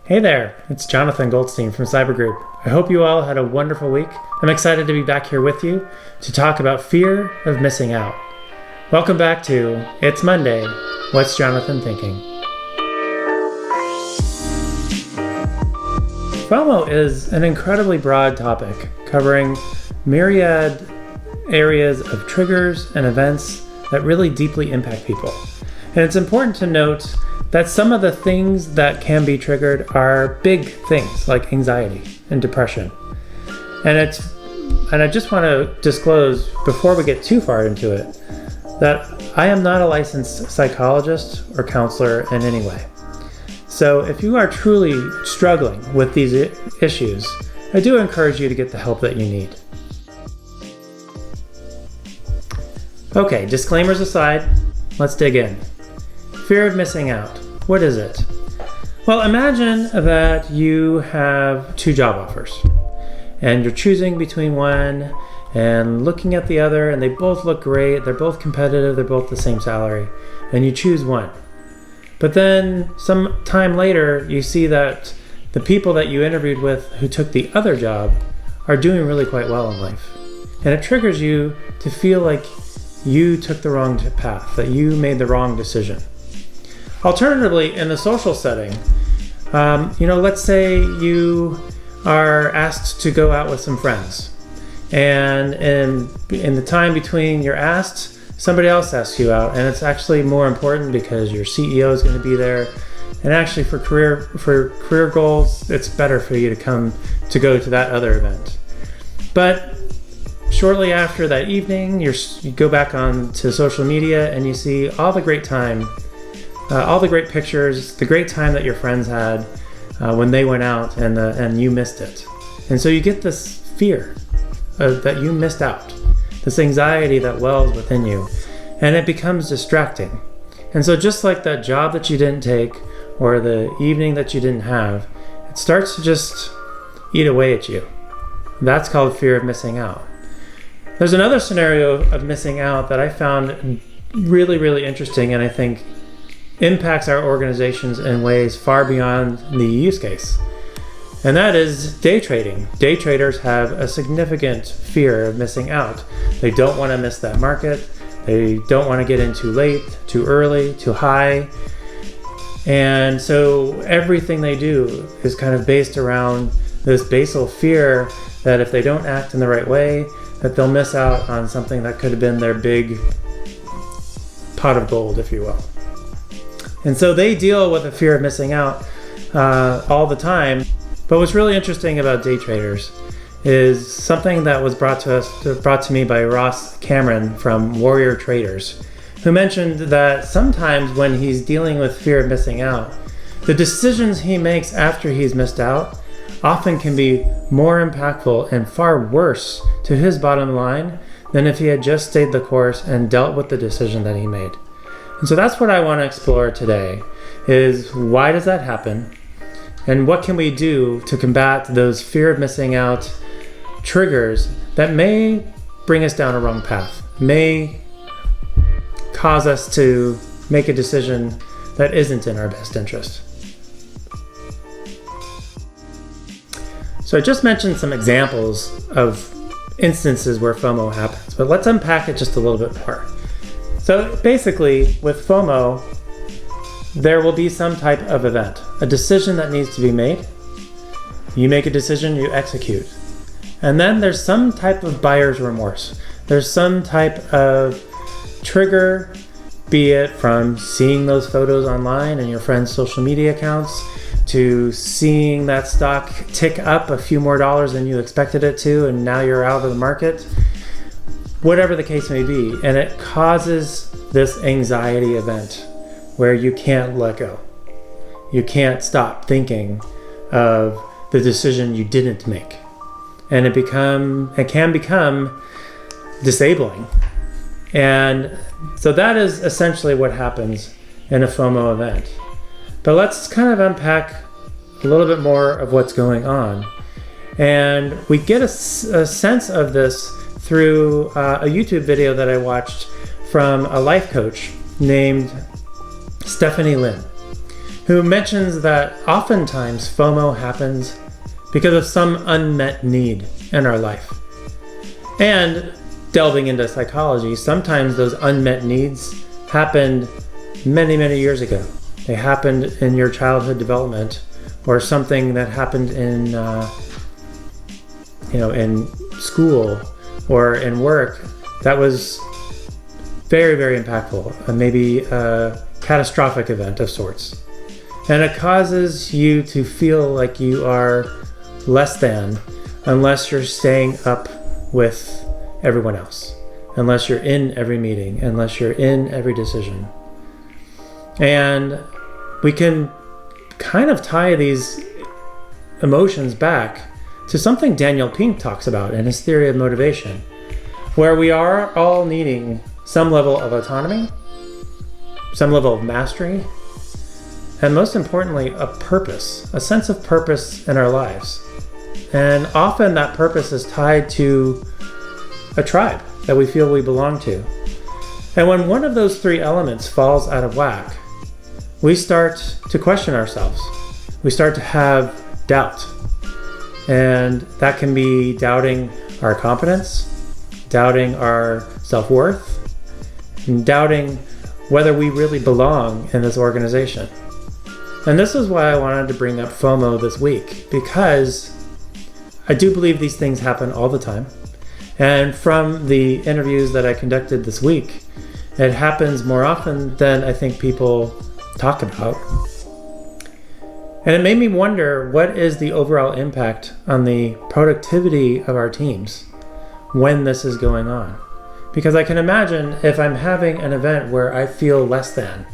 Hey there, it's Jonathan Goldstein from Cyber Group. I hope you all had a wonderful week. I'm excited to be back here with you to talk about fear of missing out. Welcome back to It's Monday, What's Jonathan Thinking? FOMO is an incredibly broad topic covering myriad areas of triggers and events that really deeply impact people. And it's important to note that some of the things that can be triggered are big things like anxiety and depression. And I just want to disclose before we get too far into it that I am not a licensed psychologist or counselor in any way. So if you are truly struggling with these issues, I do encourage you to get the help that you need. Okay, disclaimers aside, let's dig in. Fear of missing out. What is it? Well, imagine that you have two job offers and you're choosing between one and looking at the other, and they both look great, they're both competitive, they're both the same salary, and you choose one. But then some time later, you see that the people that you interviewed with who took the other job are doing really quite well in life. And it triggers you to feel like you took the wrong path, that you made the wrong decision. Alternatively, in the social setting, let's say you are asked to go out with some friends, and in the time between you're asked, somebody else asks you out, and it's actually more important because your CEO is going to be there, and actually for career goals, it's better for you to go to that other event. But shortly after that evening, you go back on to social media and you see all the great time. All the great pictures, the great time that your friends had when they went out and you missed it. And so you get this fear that you missed out, this anxiety that wells within you, and it becomes distracting. And so just like that job that you didn't take or the evening that you didn't have, it starts to just eat away at you. That's called fear of missing out. There's another scenario of missing out that I found really, really interesting, and I think impacts our organizations in ways far beyond the use case. And that is day trading. Day traders have a significant fear of missing out. They don't want to miss that market. They don't want to get in too late, too early, too high. And so everything they do is kind of based around this basal fear that if they don't act in the right way, that they'll miss out on something that could have been their big pot of gold, if you will. And so they deal with the fear of missing out all the time. But what's really interesting about day traders is something that was brought to me by Ross Cameron from Warrior Traders, who mentioned that sometimes when he's dealing with fear of missing out, the decisions he makes after he's missed out often can be more impactful and far worse to his bottom line than if he had just stayed the course and dealt with the decision that he made. And so that's what I want to explore today, is why does that happen? And what can we do to combat those fear of missing out triggers that may bring us down a wrong path, may cause us to make a decision that isn't in our best interest. So I just mentioned some examples of instances where FOMO happens, but let's unpack it just a little bit more. So basically, with FOMO, there will be some type of event, a decision that needs to be made. You make a decision, you execute. And then there's some type of buyer's remorse. There's some type of trigger, be it from seeing those photos online and your friends' social media accounts, to seeing that stock tick up a few more dollars than you expected it to, and now you're out of the market. Whatever the case may be, and it causes this anxiety event where you can't let go. You can't stop thinking of the decision you didn't make. And it can become disabling. And so that is essentially what happens in a FOMO event. But let's kind of unpack a little bit more of what's going on. And we get a sense of this through a YouTube video that I watched from a life coach named Stephanie Lynn. who mentions that oftentimes FOMO happens because of some unmet need in our life. And delving into psychology, sometimes those unmet needs happened many, many years ago. They happened in your childhood development, or something that happened in in school or in work that was very, very impactful, maybe a catastrophic event of sorts. And it causes you to feel like you are less than unless you're staying up with everyone else, unless you're in every meeting, unless you're in every decision. And we can kind of tie these emotions back to something Daniel Pink talks about in his theory of motivation, where we are all needing some level of autonomy, some level of mastery, and most importantly, a purpose, a sense of purpose in our lives. And often that purpose is tied to a tribe that we feel we belong to. And when one of those three elements falls out of whack, we start to question ourselves. We start to have doubt. And that can be doubting our competence, doubting our self-worth, and doubting whether we really belong in this organization. And this is why I wanted to bring up FOMO this week, because I do believe these things happen all the time. And from the interviews that I conducted this week, it happens more often than I think people talk about. And it made me wonder, what is the overall impact on the productivity of our teams when this is going on? Because I can imagine if I'm having an event where I feel less than,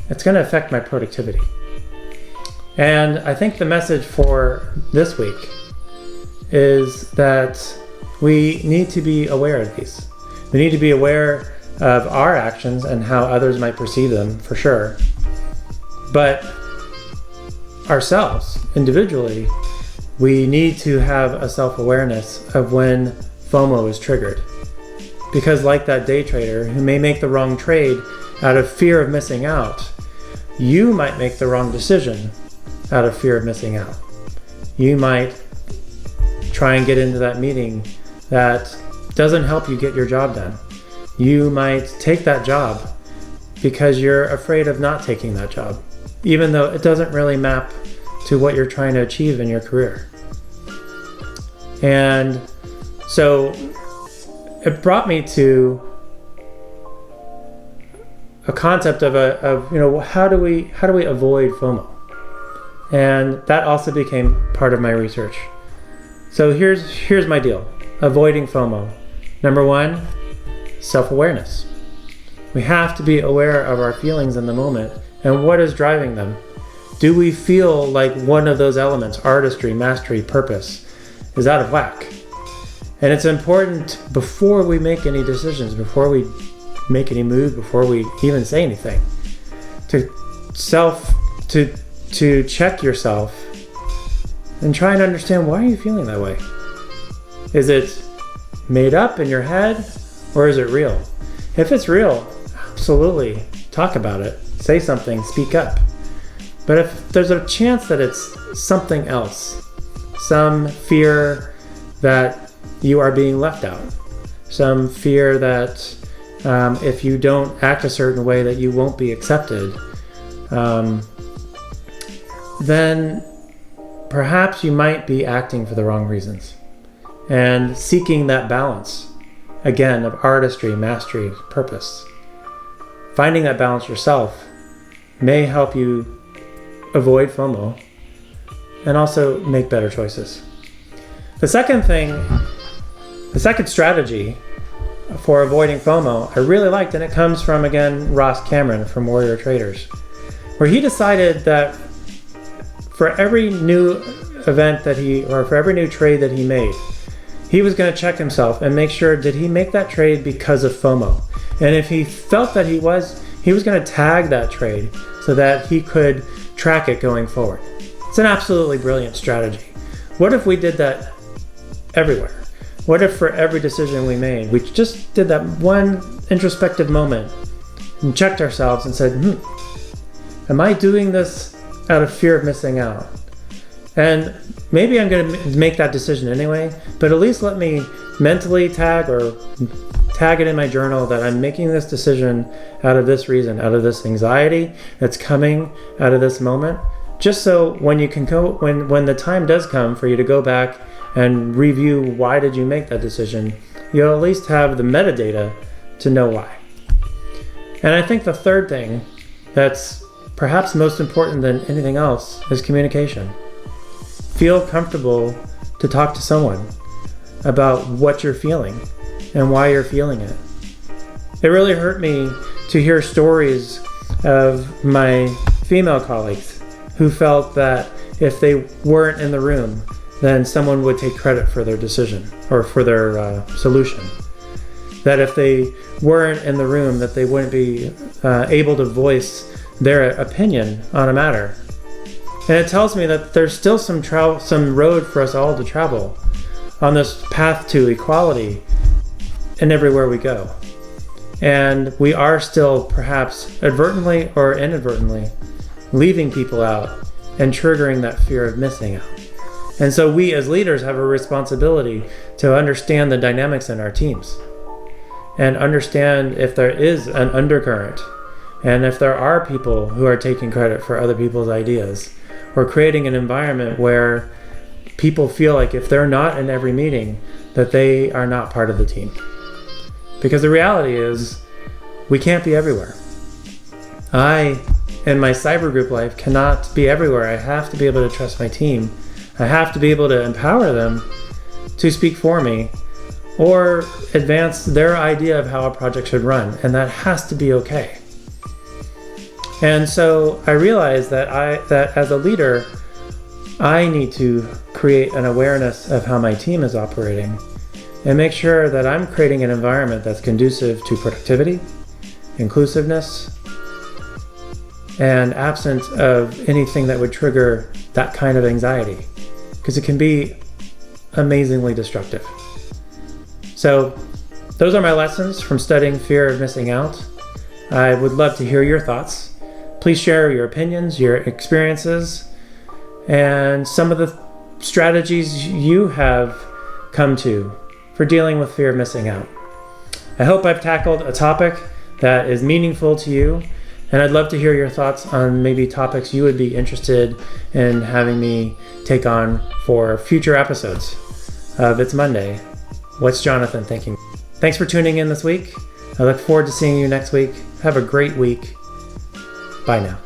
it's going to affect my productivity. And I think the message for this week is that we need to be aware of these. We need to be aware of our actions and how others might perceive them, for sure. But ourselves, individually, we need to have a self-awareness of when FOMO is triggered. Because like that day trader who may make the wrong trade out of fear of missing out, you might make the wrong decision out of fear of missing out. You might try and get into that meeting that doesn't help you get your job done. You might take that job because you're afraid of not taking that job, even though it doesn't really map to what you're trying to achieve in your career. And so it brought me to a concept of how do we avoid FOMO? And that also became part of my research. So here's my deal. Avoiding FOMO. Number one, self-awareness. We have to be aware of our feelings in the moment and what is driving them. Do we feel like one of those elements, artistry, mastery, purpose, is out of whack? And it's important before we make any decisions, before we make any move, before we even say anything, to check yourself and try and understand, why are you feeling that way? Is it made up in your head, or is it real? If it's real, absolutely talk about it, say something, speak up. But if there's a chance that it's something else, some fear that you are being left out, some fear that if you don't act a certain way that you won't be accepted, then perhaps you might be acting for the wrong reasons. And seeking that balance, again, of artistry, mastery, purpose. Finding that balance yourself may help you avoid FOMO and also make better choices. The second strategy for avoiding FOMO I really liked, and it comes from, again, Ross Cameron from Warrior Traders, where he decided that for every new event for every new trade that he made, he was going to check himself and make sure, did he make that trade because of FOMO? And if he felt that he was going to tag that trade so that he could track it going forward. It's an absolutely brilliant strategy. What if we did that everywhere? What if for every decision we made, we just did that one introspective moment and checked ourselves and said, Am I doing this out of fear of missing out? And maybe I'm going to make that decision anyway, but at least let me mentally tag it in my journal that I'm making this decision out of this reason, out of this anxiety that's coming out of this moment. Just so when you can go, when the time does come for you to go back and review why did you make that decision, you'll at least have the metadata to know why. And I think the third thing that's perhaps most important than anything else is communication. Feel comfortable to talk to someone about what you're feeling and why you're feeling it. It really hurt me to hear stories of my female colleagues who felt that if they weren't in the room, then someone would take credit for their decision or for their solution. That if they weren't in the room, that they wouldn't be able to voice their opinion on a matter. And it tells me that there's still some road for us all to travel on this path to equality and everywhere we go. And we are still perhaps advertently or inadvertently leaving people out and triggering that fear of missing out. And so we as leaders have a responsibility to understand the dynamics in our teams and understand if there is an undercurrent and if there are people who are taking credit for other people's ideas, or creating an environment where people feel like if they're not in every meeting, that they are not part of the team. Because the reality is, we can't be everywhere. I, in my cyber group life, cannot be everywhere. I have to be able to trust my team. I have to be able to empower them to speak for me or advance their idea of how a project should run, and that has to be okay. And so I realized that as a leader, I need to create an awareness of how my team is operating and make sure that I'm creating an environment that's conducive to productivity, inclusiveness, and absent of anything that would trigger that kind of anxiety, because it can be amazingly destructive. So those are my lessons from studying fear of missing out. I would love to hear your thoughts. Please share your opinions, your experiences, and some of the strategies you have come to for dealing with fear of missing out. I hope I've tackled a topic that is meaningful to you, and I'd love to hear your thoughts on maybe topics you would be interested in having me take on for future episodes of It's Monday. What's Jonathan thinking? Thanks for tuning in this week. I look forward to seeing you next week. Have a great week. Bye now.